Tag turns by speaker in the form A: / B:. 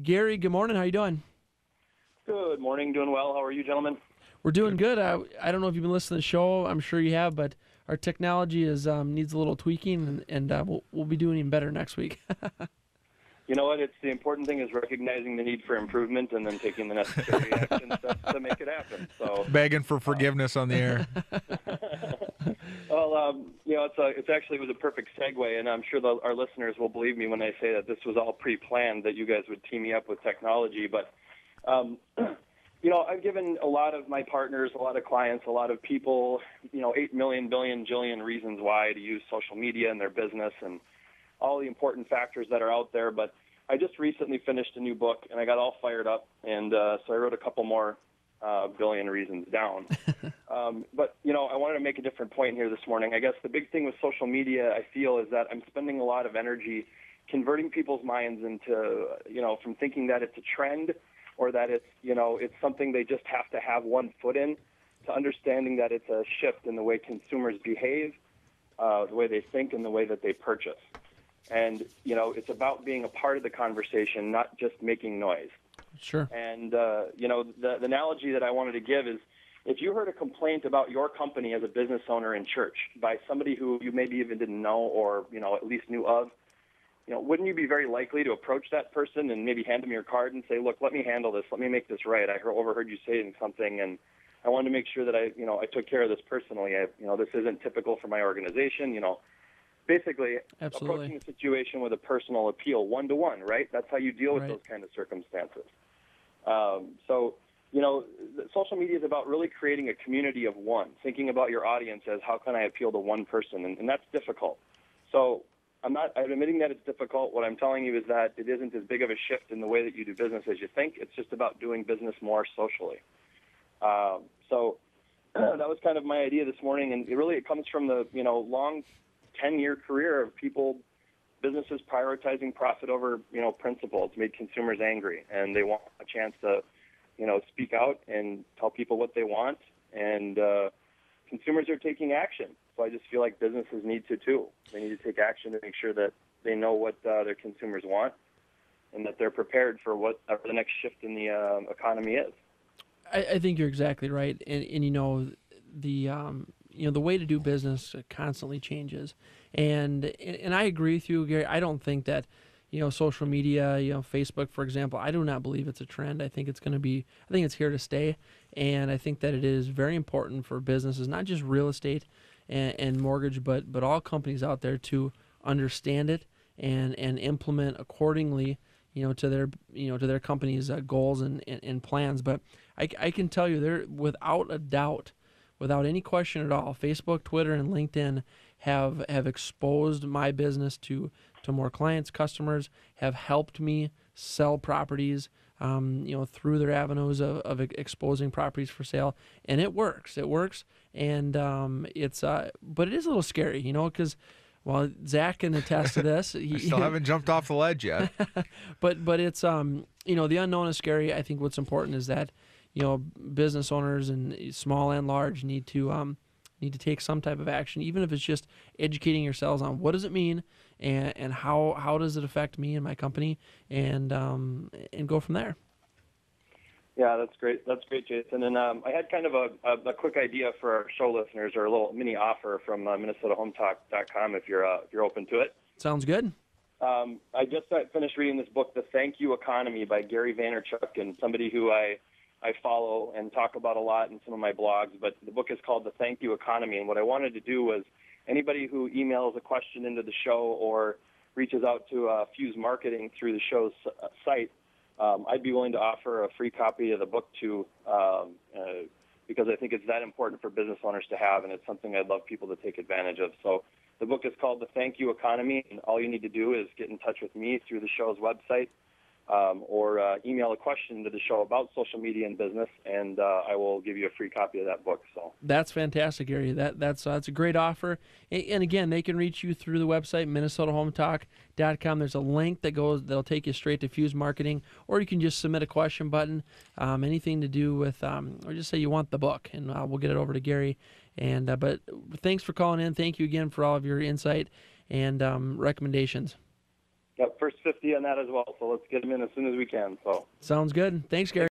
A: Gary, good morning. How you doing?
B: Good morning. Doing well. How are you, gentlemen?
A: We're doing good. I don't know if you've been listening to the show. I'm sure you have, but our technology needs a little tweaking, and we'll be doing even better next week.
B: You know what? It's the important thing is recognizing the need for improvement and then taking the necessary action steps to make it happen. So
C: begging for forgiveness on the air.
B: Well, it actually was a perfect segue, and I'm sure our listeners will believe me when I say that this was all pre-planned, that you guys would team me up with technology. But, I've given a lot of my partners, a lot of clients, a lot of people, 8 million, billion, jillion reasons why to use social media in their business and all the important factors that are out there. But I just recently finished a new book, and I got all fired up, and so I wrote a couple more billion reasons down. But, I wanted to make a different point here this morning. I guess the big thing with social media, I feel, is that I'm spending a lot of energy converting people's minds into, from thinking that it's a trend or that it's something they just have to have one foot in, to understanding that it's a shift in the way consumers behave, the way they think, and the way that they purchase. And, it's about being a part of the conversation, not just making noise.
A: Sure.
B: And, the analogy that I wanted to give is, if you heard a complaint about your company as a business owner in church by somebody who you maybe even didn't know or, at least knew of, wouldn't you be very likely to approach that person and maybe hand them your card and say, look, let me handle this. Let me make this right. I overheard you saying something, and I wanted to make sure that I took care of this personally. This isn't typical for my organization, Basically,
A: Absolutely.
B: Approaching the situation with a personal appeal, one-to-one, right? That's how you deal with those kind of circumstances. Social media is about really creating a community of one, thinking about your audience as how can I appeal to one person, and that's difficult. So I'm admitting that it's difficult. What I'm telling you is that it isn't as big of a shift in the way that you do business as you think. It's just about doing business more socially. So that was kind of my idea this morning, and it comes from the long 10-year career of businesses prioritizing profit over principle. It's made consumers angry, and they want a chance to speak out and tell people what they want, and consumers are taking action. So I just feel like businesses need to too. They need to take action to make sure that they know what their consumers want and that they're prepared for whatever the next shift in the economy is.
A: I think you're exactly right, and the way to do business constantly changes, and I agree with you, Gary. I don't think that social media, Facebook, for example, I do not believe it's a trend. I think it's here to stay, and I think that it is very important for businesses, not just real estate and mortgage, but all companies out there to understand it and implement accordingly, to their company's goals and plans. But I can tell you, there, without a doubt, without any question at all, Facebook, Twitter, and LinkedIn have exposed my business to more clients, customers, have helped me sell properties, through their avenues of exposing properties for sale, and it works. And but it is a little scary, because, well, Zach can attest to this.
C: I still haven't jumped off the ledge yet.
A: but it's the unknown is scary. I think what's important is that business owners, and small and large, need to take some type of action, even if it's just educating yourselves on what does it mean and how does it affect me and my company, and go from there.
B: Yeah, that's great. That's great, Jason. And I had kind of a quick idea for our show listeners, or a little mini offer from MinnesotaHometalk.com if you're open to it.
A: Sounds good.
B: I just finished reading this book, The Thank You Economy by Gary Vaynerchuk, and somebody who I follow and talk about a lot in some of my blogs. But the book is called The Thank You Economy, and what I wanted to do was anybody who emails a question into the show or reaches out to Fuzed Marketing through the show's site, I'd be willing to offer a free copy of the book to, because I think it's that important for business owners to have, and it's something I'd love people to take advantage of. So the book is called The Thank You Economy, and all you need to do is get in touch with me through the show's website, or email a question to the show about social media and business, and I will give you a free copy of that book. So
A: that's fantastic, Gary. That's a great offer. And again, they can reach you through the website, MinnesotaHometalk.com. There's a link that'll take you straight to Fuzed Marketing, or you can just submit a question button, anything to do with, or just say you want the book, and we'll get it over to Gary. And but thanks for calling in. Thank you again for all of your insight and recommendations.
B: Yep, first 50 on that as well. So let's get them in as soon as we can. So
A: Sounds good. Thanks, Gary.